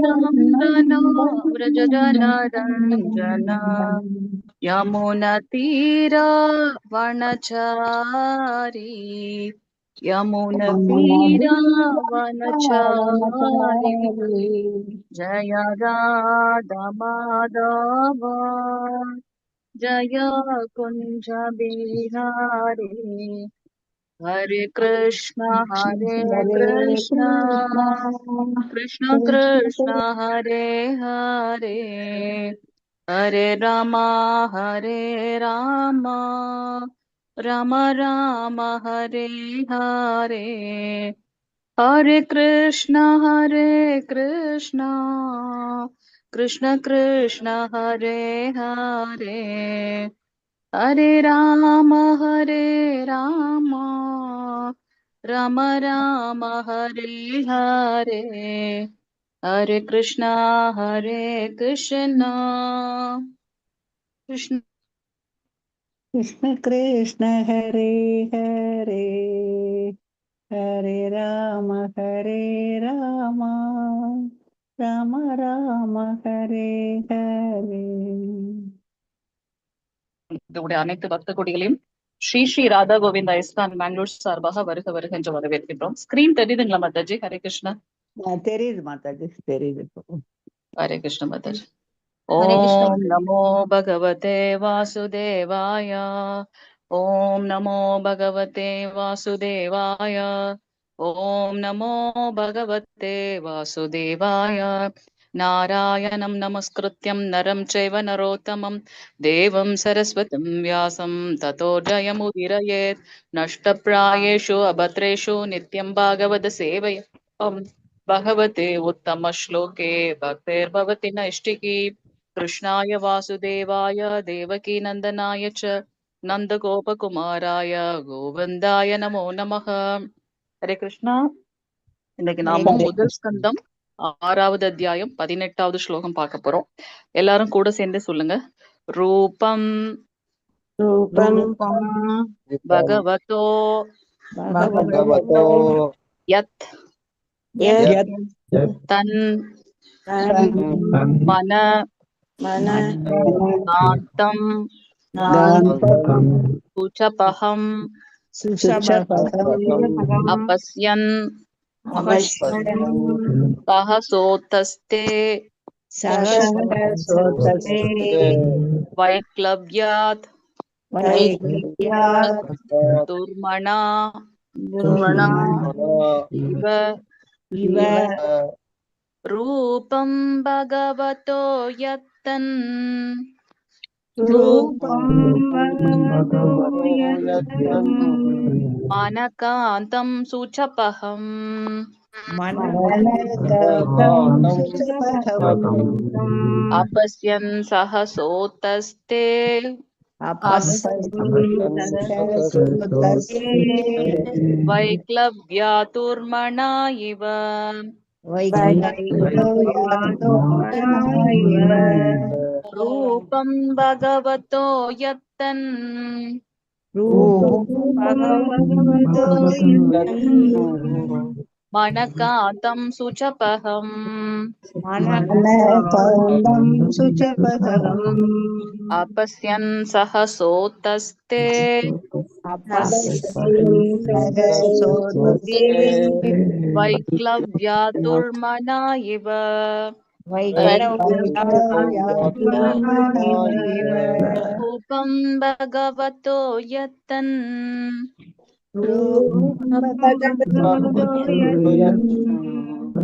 नन्दनो व्रजजनरञ्जन यमुनतीरावनचारी यमुनतीरावनचारी जय राधा माधव जय कुञ्ज बिहारी हरे कृष्ण कृष्ण कृष्ण हरे हरे हरे राम राम राम हरे हरे हरे कृष्ण कृष्ण कृष्ण हरे हरे हरे राम राम राम हरे हरे हरे कृष्ण कृष्ण कृष्ण कृष्ण हरे हरे हरे राम राम राम हरे हरे. இதோட அனைத்து பக்த கொடிகளையும் ஸ்ரீ ஸ்ரீ ராதா கோவிந்தா இஸ்கான் பெங்களூர் சார்பாக வருக வருக என்று வரவேற்கின்றோம். ஸ்கிரீன் தெரியுதுங்களா மாதாஜி? ஹரே கிருஷ்ணா. தெரியுது மாதாஜி, தெரியுது. ஹரே கிருஷ்ண மாதாஜி. ஓம் நமோ பகவதே வாசுதேவாய. ஓம் நமோ பகவதே வாசுதேவாய. ஓம் நமோ பகவதே வாசுதேவாய. नारायणं नमस्कृत्यं नरं चैव नरोत्तमं देवं सरस्वतीं व्यासं ततो जयमुदीरयेत्. नष्टप्रायेषु अभद्रेषु नित्यं भागवत सेवया भगवते उत्तमश्लोके भक्तिर्भवति नैष्टिकी. कृष्णाय वासुदेवाय देवकी नन्दनाय च नन्दगोपकुमाराय गोविन्दाय नमो नमः. हरे कृष्णा. இன்னைக்கு நாம முதல் ஸ்கந்தம் 6வது அத்தியாயம் 18வது ஸ்லோகம் பார்க்க போறோம். எல்லாரும் கூட சேர்ந்து சொல்லுங்க. ரூபம் பகவதோ யத் தன் மன காந்தம் சுச்சபஹம் अपश्यन् सहसोतस्ते वैक्लव्यात् दुर्मणा इव रूपं भगवतो यत्तन् मानकान्तं सुचपहम् अपश्यन् सहसोतस्ते वैक्लव्यातुर्मणा इव रूपं भगवतो यत्तन् मनकान्तं सुचपहम् अपश्यन् सहसोतस्ते वैक्लव्यातुर्मणा इव रूपं भगवतो यत्तन्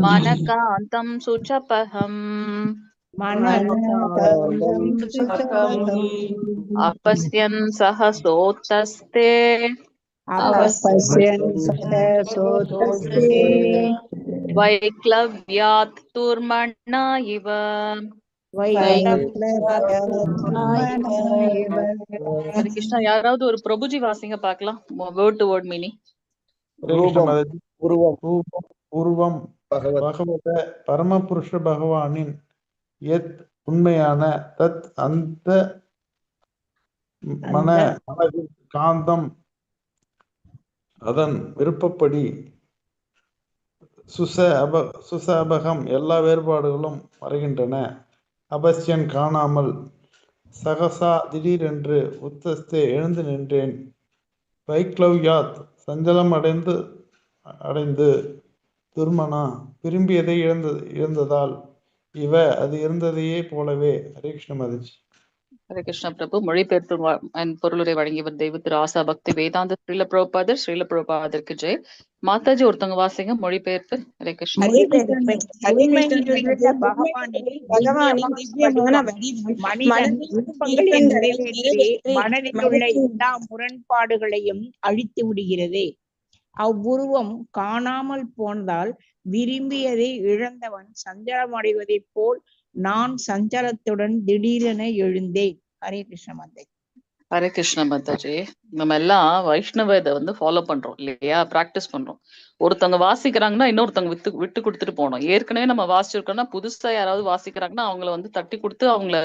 मनकान्तं सुचपहम् अपश्यन् सहसोतस्ते वैक्लव्यात् तुर्मणा इव ஹரே கிருஷ்ணா. யாராவது ஒரு பிரபுஜி வாசிங்க பார்க்கலாம். Word to word meaning. பூர்வம் பகவத பரமபுருஷ பகவானின் எத் உண்மையான தத் அந்த மனதின் காந்தம் அதன் விருப்பப்படி சுசபகம் எல்லா வேறுபாடுகளும் மறைகின்றன. அபஸ்யன் காணாமல், சகசா திடீரென்று, உத்தஸ்தே எழுந்து நின்றேன், வைக்லவ்யாத் சஞ்சலம் அடைந்து, துர்மனா விரும்பியதை இழந்ததால், இவ அது இருந்ததையே போலவே. ஹரே கிருஷ்ண மாதாஜி. ஹரே கிருஷ்ண பிரபு. மொழிபெயர்ப்பு பொருளுரை வழங்கியவர் தெய்வ திரு ஆசா பக்தி வேதாந்த ஸ்ரீல பிரபுபாதருக்கு ஜெய். மாதாஜி ஒருத்தவங்க வாசிங்க மொழிபெயர்ப்பு. ஹரே கிருஷ்ண. மொழிபெயர்ப்பு. உண்மையிலுள்ள பகவானின் திவ்யமான வடிவம் மனிதன் விருப்பங்களை நிறைவேற்றி மனதிலுள்ள எல்லா முரண்பாடுகளையும் அழித்து விடுகிறது. அவ்வுருவம் காணாமல் போனதால் விரும்பியதை இழந்தவன் சஞ்சலமடைவதைப் போல் நான் சஞ்சலத்துடன் திடீரென எழுந்தேன். ஹரே கிருஷ்ண மாதாஜி. ஹரே கிருஷ்ண மாதாஜி. நம்ம எல்லாம் வைஷ்ணவ இதை ஃபாலோ பண்றோம் இல்லையா, பிராக்டிஸ் பண்றோம். ஒருத்தவங்க வாசிக்கிறாங்கன்னா இன்னொருத்தவங்க விட்டு கொடுத்துட்டு போனோம். ஏற்கனவே நம்ம வாசிச்சிருக்கோம்னா புதுசா யாராவது வாசிக்கிறாங்கன்னா அவங்கள தட்டி கொடுத்து அவங்கள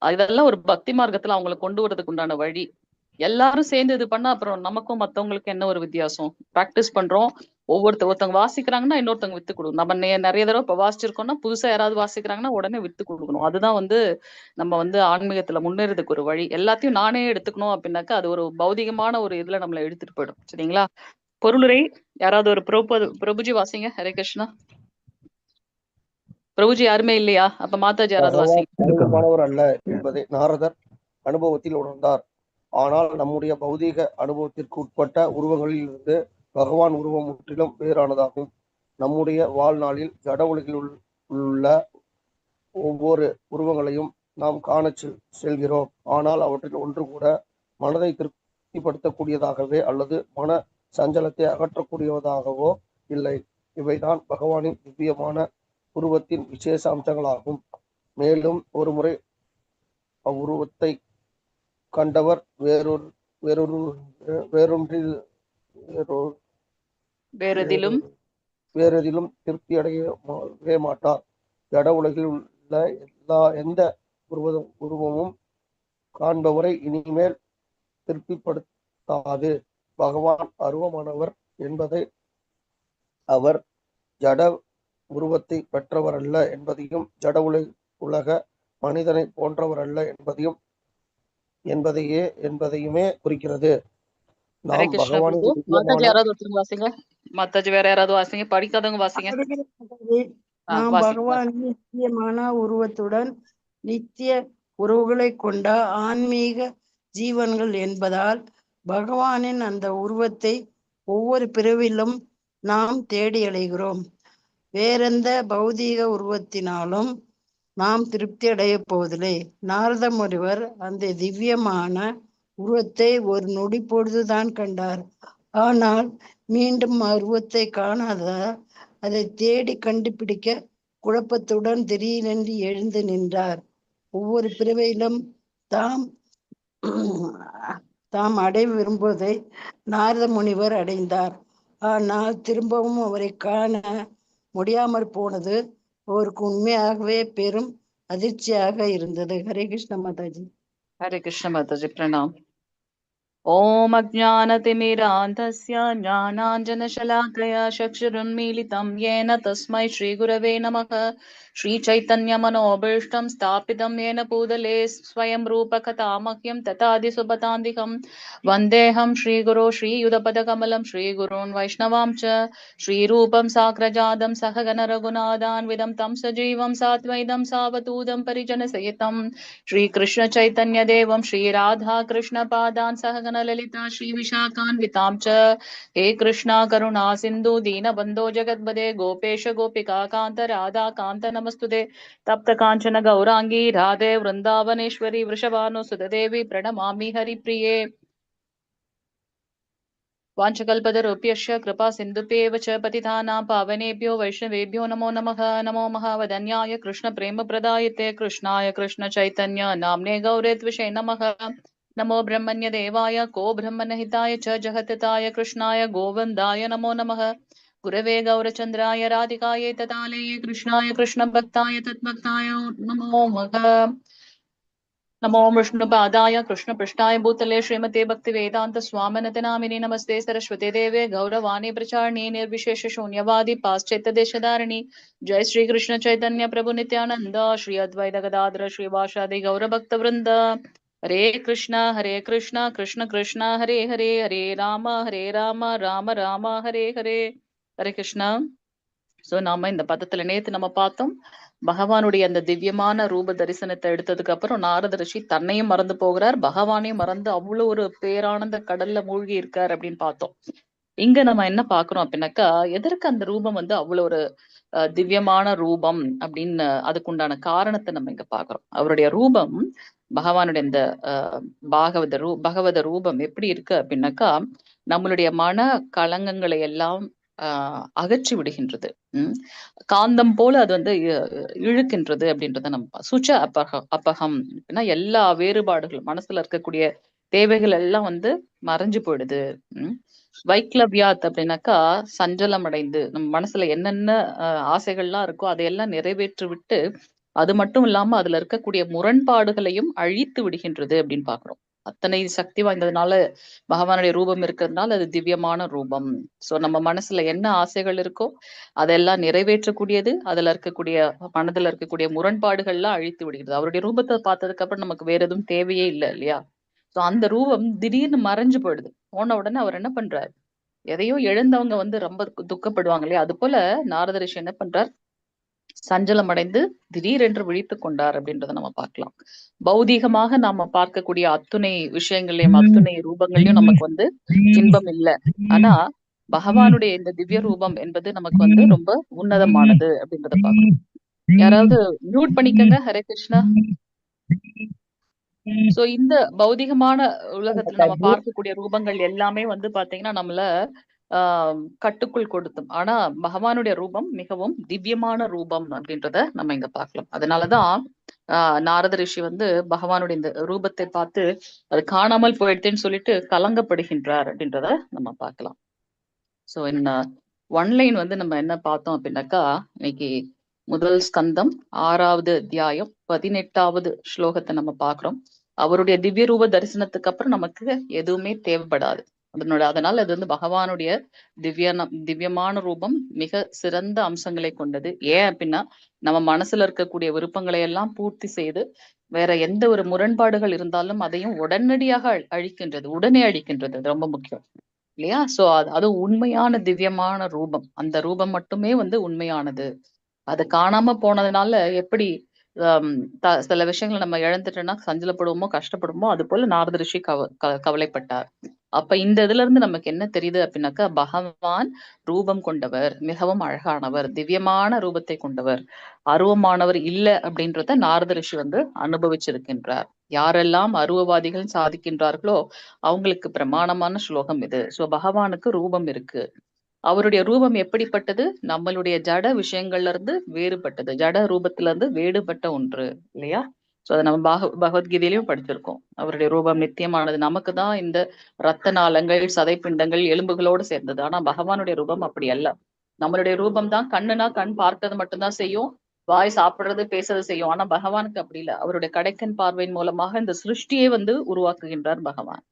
இதெல்லாம் ஒரு பக்தி மார்க்கத்துல அவங்களை கொண்டு வரதுக்கு உண்டான வழி. எல்லாரும் சேர்ந்து இது பண்ணா அப்புறம் நமக்கும் மத்தவங்களுக்கும் என்ன ஒரு வித்தியாசம்? பிராக்டிஸ் பண்றோம். ஒருத்தவங்க வாசிக்கிறாங்கன்னா இன்னொருத்தவங்க வித்து கொடுக்கணும். நம்ம நிறைய தடவை இப்ப வாசிச்சிருக்கோம்னா புதுசா யாராவது வாசிக்கிறாங்கன்னா உடனே வித்து கொடுக்கணும். அதுதான் நம்ம ஆன்மீகத்துல முன்னேறதுக்கு ஒரு வழி. எல்லாத்தையும் நானே எடுத்துக்கணும் அப்படின்னாக்கா அது ஒரு பௌதிகமான ஒரு இதுல நம்மளை எடுத்துட்டு போயிடும். சரிங்களா? பொருளுரை யாராவது ஒரு பிரபுஜி வாசிங்க. ஹரே கிருஷ்ணா. பிரபுஜி யாருமே இல்லையா? அப்ப மாதாஜி யாராவது வாசிங்க. மாணவர் அல்ல என்பதை நாரதர் அனுபவத்தில் உணர்ந்தார். ஆனால் நம்முடைய பௌதீக அனுபவத்திற்கு உட்பட்ட உருவங்களில் இருந்து பகவான் உருவம் முற்றிலும் வேறானதாகும். நம்முடைய வாழ்நாளில் ஜட உலகில் உள்ள ஒவ்வொரு உருவங்களையும் நாம் காண செல்கிறோம். ஆனால் அவற்றில் ஒன்று கூட மனதை திருப்திப்படுத்தக்கூடியதாகவே அல்லது மன சஞ்சலத்தை அகற்றக்கூடியதாகவோ இல்லை. இவைதான் பகவானின் திவ்யமான உருவத்தின் விசேஷ அம்சங்களாகும். மேலும் ஒரு முறை அவ்வுருவத்தை கண்டவர் வேறெதிலும் திருப்தி அடையவே மாட்டார். ஜட உலகில் உள்ள எந்த உருவமும் காண்பவரை இனிமேல் திருப்திப்படுத்தாது. பகவான் அருவமானவர் என்பதை அவர் ஜட உருவத்தை பெற்றவர் அல்ல என்பதையும் ஜட உலக மனிதனை போன்றவர் அல்ல என்பதையுமே குறிக்கிறது. நாம் பகவானின் நித்தியமான உருவத்துடன் நித்திய உறவுகளை கொண்ட ஆன்மீக ஜீவன்கள் என்பதால் பகவானின் அந்த உருவத்தை ஒவ்வொரு பிறவிலும் நாம் தேடி அடைகிறோம். வேறெந்த பௌதீக உருவத்தினாலும் நாம் திருப்தி அடைய போவதில்லை. நாரத முனிவர் அந்த திவ்யமான உருவத்தை ஒரு நொடி பொழுதுதான் கண்டார். ஆனால் மீண்டும் உருவத்தை காணாத அதை தேடி கண்டுபிடிக்க குழப்பத்துடன் திடீரென்று எழுந்து நின்றார். ஒவ்வொரு பிறவையிலும் தாம் அடைய விரும்புவதை நாரத முனிவர் அடைந்தார். ஆனால் திரும்பவும் அவரை காண முடியாமற் போனது அவருக்கு உண்மையாகவே பெரும் அதிர்ச்சியாக இருந்தது. ஹரே கிருஷ்ண மாதாஜி. ஹரே கிருஷ்ண மாதாஜி. பிரணாம். ஓம் அஜ்ஞானதிமிராந்தஸ்ய ஞானாஞ்சனசலாக்கயா சக்ஷுருன்மீலிதம் யேன தஸ்மை ஸ்ரீகுரவே நமः. श्रीचैतन्यमनोभीष्टं स्थापितं येन पूतले स्वयं रूपकथामह्यं तथादिसुपतान्दिकं वन्देऽहं श्रीगुरो श्रीयुतपदकमलं श्रीगुरून् वैष्णवां च श्रीरूपं साग्रजातं सहगण रघुनाथान्वितं तं सजीवं साद्वैतं सावधूतं परिजनसहितं श्रीकृष्णचैतन्यदेवं श्रीराधाकृष्णपादान् सहगण ललिता श्रीविशाखान्वितां च हे कृष्णा करुणा सिन्धु दीनबन्धो जगद्पदे गोपेश गोपिका कान्त राधा कान्त नमस्तुते तप्त कांचन गौरांगी राधे वृंदावनेश्वरी वृषभानुसुते देवी प्रणमामि हरिप्रिये. वाञ्छकल्पतरुभ्यश्च कृपा सिन्धुभ्येव च पतितानां पावनेभ्यो वैष्णवेभ्यो नमो नमः. नमो महावदन्याय कृष्ण प्रेम प्रदायते कृष्णाय कृष्ण चैतन्य नाम्ने गौरे त्विषे नमः. नमो ब्रह्मण्य देवाय को ब्रह्मणहिताय च जगत्ताय कृष्णाय गोविन्दाय नमो नमः. गुरवे गौरचन्द्राय राधिकायै ततालये कृष्णाय कृष्ण भक्ताय तद्भक्ताय नमो नमः. नमो विष्णुपादाय कृष्णपृष्ठाय भूतले श्रीमते भक्तिवेदान्त स्वामिनते नामिने नमस्ते सरस्वती देवे गौरवाणी प्रचारिणी निर्विशेष शून्यवादी पाश्चात्य देशधारिणी जय श्री कृष्ण चैतन्य प्रभु नित्यानंद श्री अद्वैत गदाधर श्रीवासादि गौर भक्त वृंद हरे कृष्ण कृष्ण कृष्ण हरे हरे हरे राम राम राम हरे हरे हरे कृष्णा. சோ நாம இந்த பதத்துல நேத்து நம்ம பார்த்தோம், பகவானுடைய அந்த திவ்யமான ரூப தரிசனத்தை எடுத்ததுக்கு அப்புறம் நாரத ரிஷி தன்னையும் மறந்து போகிறார், பகவானையும் மறந்து அவ்வளவு ஒரு பேரானந்த கடல்ல மூழ்கி இருக்கார் அப்படின்னு பார்த்தோம். இங்க நம்ம என்ன பாக்குறோம் அப்படின்னாக்கா, எதற்கு அந்த ரூபம் வந்து அவ்வளவு ஒரு திவ்யமான ரூபம் அப்படின்னு அதுக்குண்டான காரணத்தை நம்ம இங்க பாக்குறோம். அவருடைய ரூபம், பகவானுடைய இந்த பகவத ரூபம் எப்படி இருக்கு அப்படின்னாக்கா, நம்மளுடைய மன கலங்கங்களை எல்லாம் அகற்றி விடுகின்றது. காந்தம் போல அது வந்து இழுக்கின்றது அப்படின்றத நம்ம சுச்ச அப்பகம் அப்படின்னா எல்லா வேறுபாடுகளும் மனசுல இருக்கக்கூடிய தேவைகள் எல்லாம் வந்து மறைஞ்சு போயிடுது. வைக்லவ்யாத் அப்படின்னாக்கா சஞ்சலம் அடைந்து நம்ம மனசுல என்னென்ன ஆசைகள்லாம் இருக்கோ அதையெல்லாம் நிறைவேற்றி விட்டு, அது மட்டும் இல்லாம அதுல இருக்கக்கூடிய முரண்பாடுகளையும் அழித்து விடுகின்றது அப்படின்னு பாக்குறோம். அத்தனை சக்தி வாய்ந்ததுனால பகவானுடைய ரூபம் இருக்கிறதுனால அது திவ்யமான ரூபம். சோ நம்ம மனசுல என்ன ஆசைகள் இருக்கோ அதெல்லாம் நிறைவேற்றக்கூடியது, அதுல இருக்கக்கூடிய மனதுல இருக்கக்கூடிய முரண்பாடுகள்லாம் அழித்து விடுகிறது. அவருடைய ரூபத்தை பார்த்ததுக்கு அப்புறம் நமக்கு வேற எதுவும் தேவையே இல்லை இல்லையா? சோ அந்த ரூபம் திடீர்னு மறைஞ்சு போயிடுது. போன உடனே அவர் என்ன பண்றாரு, எதையோ எழுந்தவங்க வந்து ரொம்ப துக்கப்படுவாங்க இல்லையா, அது போல நாரத ரிஷி என்ன பண்றார், சஞ்சலம் அடைந்து திடீரென்று விழித்துக் கொண்டார் அப்படின்றத நம்ம பார்க்கலாம். பௌதீகமாக நாம பார்க்கக்கூடிய அத்துணை விஷயங்களையும் அத்துணை ரூபங்களையும் நமக்கு வந்து இன்பம் இல்லை. ஆனா பகவானுடைய இந்த திவ்ய ரூபம் என்பது நமக்கு வந்து ரொம்ப உன்னதமானது அப்படின்றத பார்க்கணும். யாராவது மியூட் பண்ணிக்கங்க. ஹரே கிருஷ்ணா. சோ இந்த பௌதிகமான உலகத்துல நம்ம பார்க்கக்கூடிய ரூபங்கள் எல்லாமே வந்து பாத்தீங்கன்னா நம்மள கட்டுக்குள் கொடுத்தும். ஆனா பகவானுடைய ரூபம் மிகவும் திவ்யமான ரூபம் அப்படின்றத நம்ம இங்க பார்க்கலாம். அதனாலதான் நாரத ரிஷி வந்து பகவானுடைய இந்த ரூபத்தை பார்த்து அது காணாமல் போயிடுதுன்னு சொல்லிட்டு கலங்கப்படுகின்றார் அப்படின்றத நம்ம பார்க்கலாம். சோ இந்த ஒன்லைன் வந்து நம்ம என்ன பார்த்தோம் அப்படின்னாக்கா, இன்னைக்கு முதல் ஸ்கந்தம் 6வது அத்தியாயம் 18வது ஸ்லோகத்தை நம்ம பார்க்கிறோம். அவருடைய திவ்ய ரூப தரிசனத்துக்கு அப்புறம் நமக்கு எதுவுமே தேவைப்படாது. அதனால அது வந்து பகவானுடைய திவ்யமான ரூபம் மிக சிறந்த அம்சங்களை கொண்டது. ஏன் அப்படின்னா நம்ம மனசுல இருக்கக்கூடிய விருப்பங்களை எல்லாம் பூர்த்தி செய்து வேற எந்த ஒரு முரண்பாடுகள் இருந்தாலும் அதையும் உடனடியாக அழிக்கின்றது, உடனே அழிக்கின்றது. அது ரொம்ப முக்கியம் இல்லையா? சோ அது உண்மையான திவ்யமான ரூபம். அந்த ரூபம் மட்டுமே வந்து உண்மையானது. அது காணாம போனதுனால எப்படி சில விஷயங்களை நம்ம இழந்துட்டோம்னா சஞ்சலப்படுவோமோ கஷ்டப்படுவோமோ, அது போல நாரத ரிஷி கவலைப்பட்டார். அப்ப இந்த இதுல இருந்து நமக்கு என்ன தெரியுது அப்படின்னாக்கா, பகவான் ரூபம் கொண்டவர், மிகவும் அழகானவர், திவ்யமான ரூபத்தை கொண்டவர், அருவமானவர் இல்ல அப்படின்றத நாரத ரிஷி வந்து அனுபவிச்சிருக்கின்றார். யாரெல்லாம் அருவவாதிகள் சாதிக்கின்றார்களோ அவங்களுக்கு பிரமாணமான ஸ்லோகம் இது. சோ பகவானுக்கு ரூபம் இருக்கு. அவருடைய ரூபம் எப்படிப்பட்டது, நம்மளுடைய ஜட விஷயங்கள்ல இருந்து வேறுபட்டது, ஜட ரூபத்துல இருந்து வேறுபட்ட ஒன்று இல்லையா? சோ அதை நம்ம பகவத்கீதையிலயும் படிச்சிருக்கோம். அவருடைய ரூபம் நித்தியமானது. நமக்கு தான் இந்த ரத்த நாளங்கள், சதைப்பிண்டங்கள், எலும்புகளோடு சேர்ந்தது. ஆனா பகவானுடைய ரூபம் அப்படி அல்ல. நம்மளுடைய ரூபம் தான் கண்ணுனா கண் பார்க்கறது மட்டும்தான் செய்யும், வாய் சாப்பிடுறது பேசுறது செய்யும். ஆனா பகவானுக்கு அப்படி இல்லை. அவருடைய கடைக்கண் பார்வையின் மூலமாக இந்த சிருஷ்டியை வந்து உருவாக்குகின்றார் பகவான்.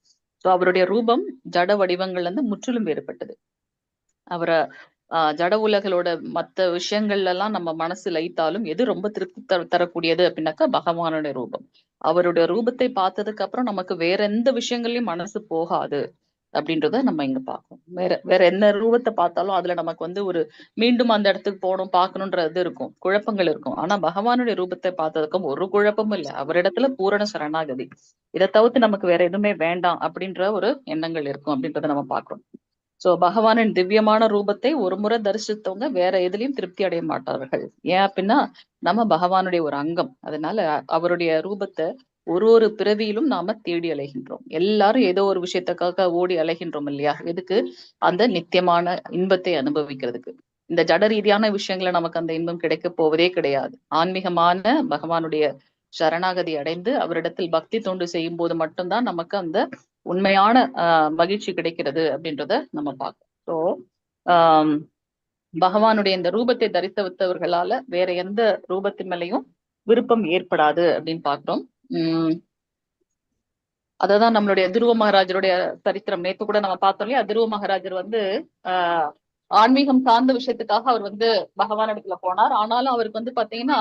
சோ அவருடைய ரூபம் ஜட வடிவங்கள்ல இருந்து முற்றிலும் வேறுபட்டது. அவரை ஜட உலகளோட மத்த விஷயங்கள்ல எல்லாம் நம்ம மனசு லயித்தாலும் எது ரொம்ப திருப்தி தரக்கூடியது அப்படின்னாக்கா பகவானுடைய ரூபம். அவருடைய ரூபத்தை பார்த்ததுக்கு அப்புறம் நமக்கு வேற எந்த விஷயங்கள்லயும் மனசு போகாது அப்படின்றத நம்ம இங்க பார்க்கணும். வேற என்ன ரூபத்தை பார்த்தாலும் அதுல நமக்கு வந்து ஒரு மீண்டும் அந்த இடத்துக்கு போகணும் பார்க்கணுன்றது இருக்கும், குழப்பங்கள் இருக்கும். ஆனா பகவானுடைய ரூபத்தை பார்த்ததுக்கும் ஒரு குழப்பமும் இல்லை. அவரிடத்துல பூரண சரணாகதி. இதை தவிர்த்து நமக்கு வேற எதுவுமே வேண்டாம் அப்படின்ற ஒரு எண்ணங்கள் இருக்கும் அப்படின்றத நம்ம பார்க்கிறோம். சோ பகவானின் திவ்யமான ரூபத்தை ஒரு முறை தரிசித்தவங்க வேற எதுலயும் திருப்தி அடைய மாட்டார்கள். ஏன் அப்படின்னா நம்ம பகவானுடைய ஒரு அங்கம். அதனால அவருடைய ரூபத்தை ஒரு பிறவியிலும் நாம தேடி அலைகின்றோம். எல்லாரும் ஏதோ ஒரு விஷயத்துக்காக ஓடி அலைகின்றோம் இல்லையா? எதுக்கு? அந்த நித்தியமான இன்பத்தை அனுபவிக்கிறதுக்கு. இந்த ஜட ரீதியான விஷயங்களை நமக்கு அந்த இன்பம் கிடைக்க போவதே கிடையாது. ஆன்மீகமான பகவானுடைய சரணாகதி அடைந்து அவரிடத்தில் பக்தி தொண்டு செய்யும் போது மட்டும்தான் நமக்கு அந்த உண்மையான மகிழ்ச்சி கிடைக்கிறது அப்படின்றத நம்ம பார்க்கணும். ஸோ பகவானுடைய இந்த ரூபத்தை தரித்தவர்களால வேற எந்த ரூபத்தின் மேலையும் விருப்பம் ஏற்படாது அப்படின்னு பார்க்கிறோம். அததான் நம்மளுடைய துருவ மகாராஜருடைய சரித்திரம். நேத்து கூட நம்ம பார்த்தோம் இல்லையா? துருவ மகாராஜர் வந்து ஆஹ் ஆன்மீகம் சார்ந்த விஷயத்துக்காக அவர் வந்து பகவான் இடத்துல போனார். ஆனாலும் அவருக்கு வந்து பாத்தீங்கன்னா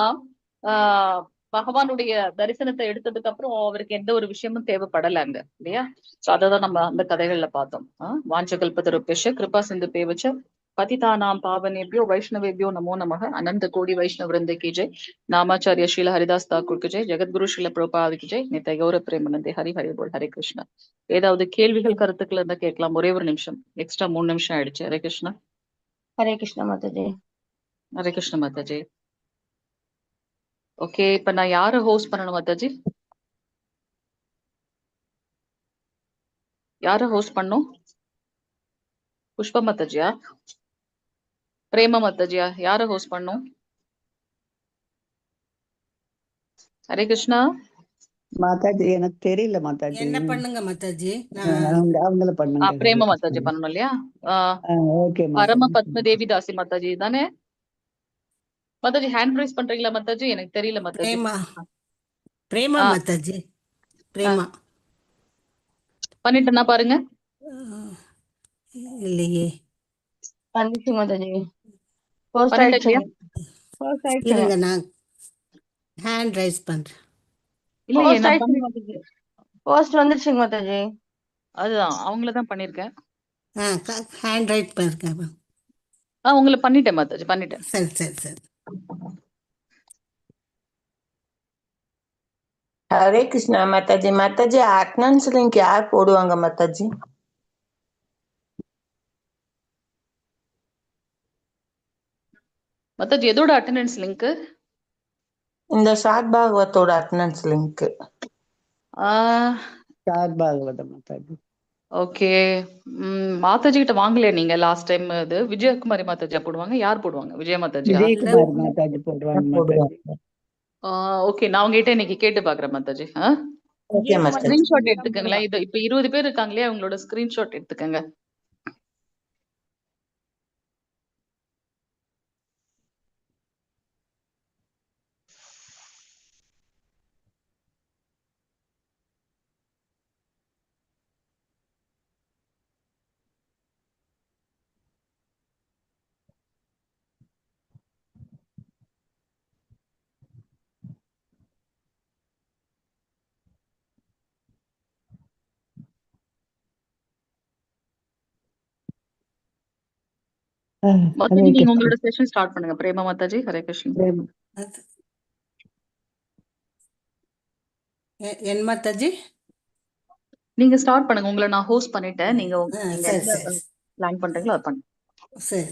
ஆஹ் பகவானுடைய தரிசனத்தை எடுத்ததுக்கு அப்புறம் அவருக்கு எந்த ஒரு விஷயமும் தேவைப்படல அங்க இல்லையா? சோ அததான் நம்ம அந்த கதைகள்ல பார்த்தோம். வாஞ்சகல்பதருப்பேஷ கிருபா சிந்து பேவச்ச பதிதானாம் பாவனேபியோ வைஷ்ணவேபியோ நமோ நமக அனந்த கோடி வைஷ்ணவ விருந்தே கி ஜெய். நாமாச்சாரிய ஸ்ரீல ஹரிதாஸ் தாக்கூர் ஜெய். ஜெகத்குரு ஸ்ரீல பிரபாதிக்கு ஜெய். நித்த கௌர பிரேமநந்தே ஹரி ஹரி போல். ஹரே கிருஷ்ணா. ஏதாவது கேள்விகள் கருத்துக்கள் இருந்தா கேட்கலாம். ஒரே ஒரு நிமிஷம், எக்ஸ்ட்ரா 3 நிமிஷம் ஆயிடுச்சு. ஹரே கிருஷ்ணா. ஹரே கிருஷ்ணா மாதாஜி. ஹரே கிருஷ்ண மாதாஜி. ஓகே, இப்ப நான் யார ஹோஸ்ட் பண்ணணும் மாதாஜி? யார ஹோஸ்ட் பண்ணும்? புஷ்பா மாதாஜியா, பிரேமா மாதாஜியா, யார ஹோஸ்ட் பண்ணும்? ஹரே கிருஷ்ணா. மாதாஜி எனக்கு தெரியல மாதாஜி. என்ன பண்ணுங்க மாதாஜி? அவங்கள பண்ணுங்க. பிரேமா மாதாஜி பண்ணணும் இல்லையா? ஓகே பரம பத்மதேவி தாசி மாதாஜி தானே மாதாஜி? ஹேண்ட் ரைஸ் பண்றீங்களா மாதாஜி? எனக்கு தெரியல மாதாஜி. பிரேமா பிரேமா மாதாஜி. பிரேமா பண்ணிட்டேன்னா பாருங்க. இல்லையே. வந்துச்சு மாதாஜி. போஸ்ட் பண்ணிட்டேன் ஆயிடுச்சு. இல்லையா? போஸ்ட் ஆயிடுச்சு. இருங்க, நான் ஹேண்ட் ரைஸ் பண்றேன். இல்லையே, போஸ்ட் நான் ஆயிடுச்சு மாதாஜி. போஸ்ட் வந்துருச்சுங்க மாதாஜி. அதுதான் அவங்களதான் பண்ணிருக்கேன். ஹேண்ட் ரைட் பண்ணிருக்கேன். உங்களை பண்ணிட்டேன் மாதாஜி, பண்ணிட்டேன். சரி சரி சரி. ஹரே கிருஷ்ணா மாதாஜி. மாதாஜி அட்டனன்ஸ் லிங்க் யார் போடுவாங்க மாதாஜி? மாதாஜி எதோட அட்டெண்டன்ஸ் லிங்க்? இந்த ஷாத் பாகவத்தோட அட்டனன்ஸ் லிங்க். ஷாத் பாகவதம் மாதாஜி. ஓகே. மாதாஜி கிட்ட வாங்கலையா நீங்க லாஸ்ட் டைம்? இது விஜயகுமாரி மாதாஜியா போடுவாங்க? யார் போடுவாங்க? விஜய மாதாஜியா? விஜயகுமார் மாதாஜி போடுவாங்க மாதாஜி. ஓகே, நான் உங்ககிட்ட இன்னைக்கு கேட்டு பாக்குறேன் மாதாஜி. ஓகே மாதாஜி. ஸ்கிரீன்ஷாட் எடுத்துக்கங்களேன். இது இப்ப 20 பேர் இருக்காங்க இல்லையா? அவங்களோட ஸ்கிரீன்ஷாட் எடுத்துக்கங்க. மாதாஜி நீங்க உங்களோட செஷன் ஸ்டார்ட் பண்ணுங்க. பிரேமா மாதாஜி. ஹரே கிருஷ்ணா. என் மாதாஜி நீங்க ஸ்டார்ட் பண்ணுங்க. உங்களை நான் ஹோஸ்ட் பண்ணிட்டேன். நீங்க சரி சரி பிளான் பண்றீங்களோ அதை பண்ணுங்க. சரி.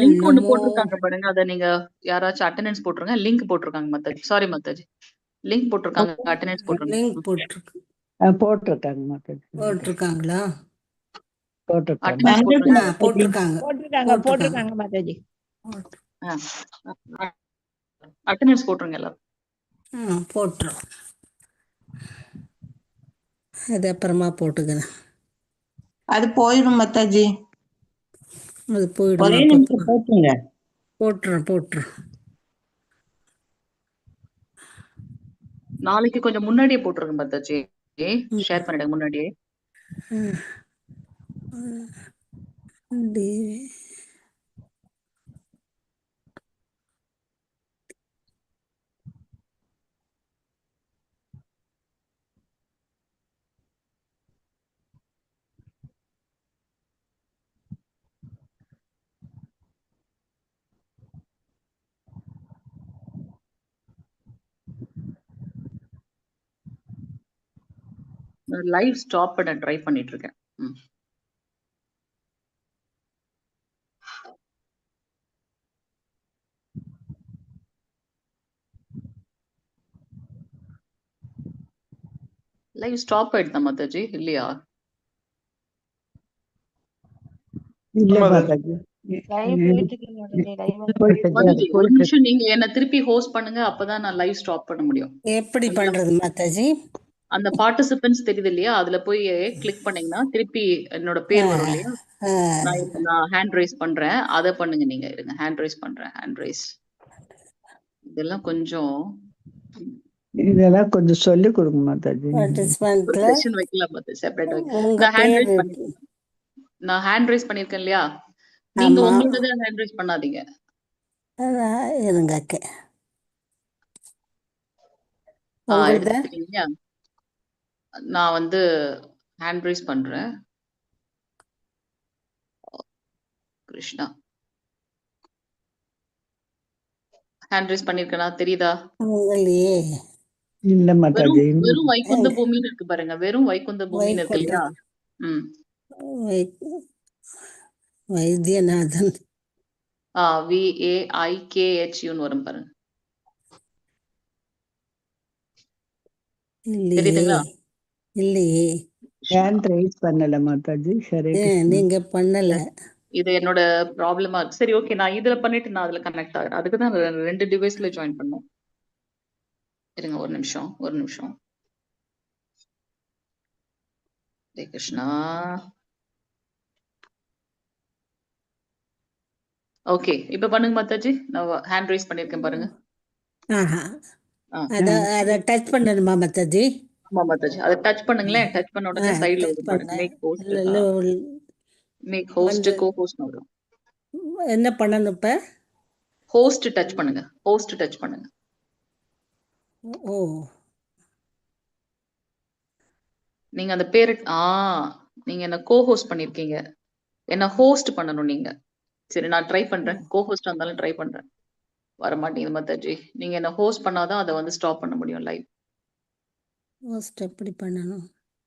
லிங்க் ஒண்ணு போட்டிருக்காங்க பாருங்க. அத நீங்க யாராச்சும் அட்டெண்டன்ஸ் போட்டுருங்க. லிங்க் போட்டிருக்காங்க மாதாஜி. சாரி மாதாஜி, லிங்க் போட்டிருக்காங்க. அட்டெண்டன்ஸ் போட்டுருங்க. லிங்க் போட்டிருக்கு. போட்டிருக்காங்க மாதாஜி. போட்டிருக்காங்களா? அட்டெண்டன்ஸ் போட்டுருங்க. போட்டிருக்காங்க மாதாஜி. அட்டெண்டன்ஸ் போட்டுருங்க எல்லாரும். போட்டுரும். அது அப்புறமா போட்டுக்கிறேன். அது போயிடும் மாதாஜி. அது போயிடும். ஒரே நிமிஷம் போட்டுங்க. போட்டுரும். நாளைக்கு கொஞ்சம் முன்னாடியே போட்டுருங்க மாதாஜி. ஷேர் பண்ணிடுங்க முன்னாடியே. லைவ் ஸ்டாப் பண்ண ட்ரை பண்ணிட்டு இருக்கேன். லைவ் ஸ்டாப் ஆயிடுதா மாதாஜி? இல்லையா? இல்ல மாதாஜி. லைவ் போயிட்டு இருக்கு மாதாஜி. மாதாஜி ஒரு நிமிஷம் நீங்க என்ன திருப்பி ஹோஸ்ட் பண்ணுங்க. அப்பதான் நான் லைவ் ஸ்டாப் பண்ண முடியும். எப்படி பண்றது மாதாஜி? அந்த பார்ட்டிசிபென்ட்ஸ் தெரியுது இல்லையா? அதுல போய் கிளிக் பண்ணீங்கன்னா திருப்பி என்னோட பேர் வரும் இல்லையா? நான் ஹேண்ட் ரைஸ் பண்றேன். அதை பண்ணுங்க. நீங்க இருங்க, ஹேண்ட் ரைஸ் பண்றேன். ஹேண்ட் ரைஸ் இதெல்லாம் கொஞ்சம் இதெல்லாம் கொஞ்சம் சொல்லி கொடுங்க மாதாஜி. ஒரு பார்ட்டிசிபெண்ட்ல செஷன் வைக்கலாம் மாதாஜி, செப்பரேட் வைக்கலாம். உங்க நான் ஹேண்ட் பேர் ரைஸ் இருக்கு. பண்ணிருக்கேன். நான் ஹேண்ட் ரைஸ் பண்ணிருக்கேன் இல்லையா? நீங்க ஆமா, உங்களோட ஹேண்ட் ரைஸ் பண்ணாதீங்க. அதான் இருங்க அக்கா. உங்களது எடுத்துக்கிட்டீங்க. நான் வந்து ஹேண்ட் ரைஸ் பண்றேன். கிருஷ்ணா ஹேண்ட் ரைஸ் பண்ணிருக்கேனா தெரியுதா? உங்களையே இல்ல வெறும் மாதாஜி. வெறும் வைகுந்த எங்க பூமின்னு இருக்கு பாருங்க. வெறும் வைகுந்த பூமின்னு இருக்கு இல்லையா? வைத்தியநாதன் VAIKHUன்னு வரும் பாருங்க. இல்லையே, தெரியுதுங்களா? இல்லையே. ஹேண்ட் ரைஸ் பண்ணல மாதாஜி. ஹரே கிருஷ்ணா. நீங்க பண்ணல. இது என்னோட ப்ராப்ளமா இருக்கு. சரி, ஓகே, நான் இதுல பண்ணிட்டு நான் அதுல கனெக்ட் ஆகுறேன். அதுக்கு தான் 2 டிவைஸ்ல ஜாயின் பண்ணோம். இருங்க ஒரு நிமிஷம். ஹரே கிருஷ்ணா. ஓகே, இப்ப பண்ணுங்க மாதாஜி. நான் ஹேண்ட் ரைஸ் பண்ணிருக்கேன் பாருங்க. ஆஹா, அத டச் பண்ணணுமா மாதாஜி? ஆமா மாதாஜி, அதை டச் பண்ணுங்களேன். டச் பண்ண உடனே சைடுல டச் வரும் பாருங்க. பண்ண மேக் ஹோஸ்ட் கோ ஹோஸ்ட் வரும். என்ன பண்ணணும் இப்ப? ஹோஸ்ட் டச் பண்ணுங்க. ஹோஸ்ட் டச் பண்ணுங்க. ஓ, நீங்க அந்த பேரு நீங்க என்ன கோ ஹோஸ்ட் பண்ணிருக்கீங்க. என்ன ஹோஸ்ட் பண்ணணும் நீங்க. சரி, நான் ட்ரை பண்றேன். கோ ஹோஸ்டா இருந்தாலும் ட்ரை பண்றேன். வர மாட்டேங்குது மாதாஜி. நீங்க என்ன ஹோஸ்ட் பண்ணாதான் அதை வந்து ஸ்டாப் பண்ண முடியும் லைவ். ஹோஸ்ட் எப்படி பண்ணணும்?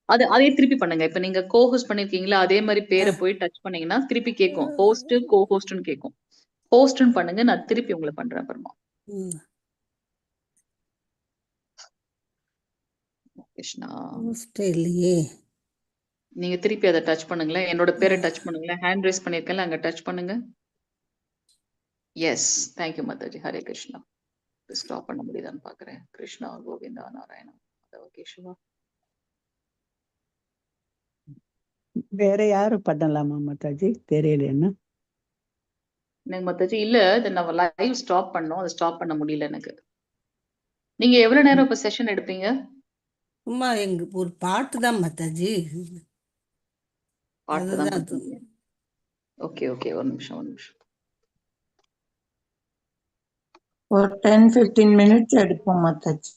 அதே திருப்பி பண்ணுங்க. இப்ப நீங்க கோ ஹோஸ்ட் பண்ணிருக்கீங்களா, அதே மாதிரி பேரை போய் டச் பண்ணீங்கன்னா திருப்பி கேட்கும். ஹோஸ்ட் கோ ஹோஸ்ட்னு கேட்கும். ஹோஸ்ட்னு பண்ணுங்க. நான் திருப்பி உங்களை பண்றேன் அப்புறமா. கிருஷ்ணா, ஹோஸ்ட் இல்லையே. நீங்க திருப்பி அதை டச் பண்ணுங்களேன். என்னோட பேரை டச் பண்ணுங்களேன். ஹேண்ட் ரைஸ் பண்ணிருக்கேன்ல, அங்க டச் பண்ணுங்க. Yes, thank you Mataji. Hare Krishna. Stop பண்ண முடியுதான்னு பாக்குறேன். கிருஷ்ணா கோவிந்தா நாராயணா மாதவ கேசவா. வேற யாரும் பண்ணலாமா மாதாஜி? தெரியலன்னா எனக்கு மாதாஜி இல்ல, இதை நம்ம லைவ் ஸ்டாப் பண்ணோம். அதை ஸ்டாப் பண்ண முடியல எனக்கு. நீங்க எவ்வளவு நேரம் இப்ப செஷன் எடுப்பீங்க? சும்மா எங்க ஒரு பாட்டு தான் மாதாஜி. பாட்டு தான் அதுதான் பண்ணுவீங்க. ஓகே, ஒரு நிமிஷம். ஒரு 10-15 minutes எடுப்போம் மாதாஜி.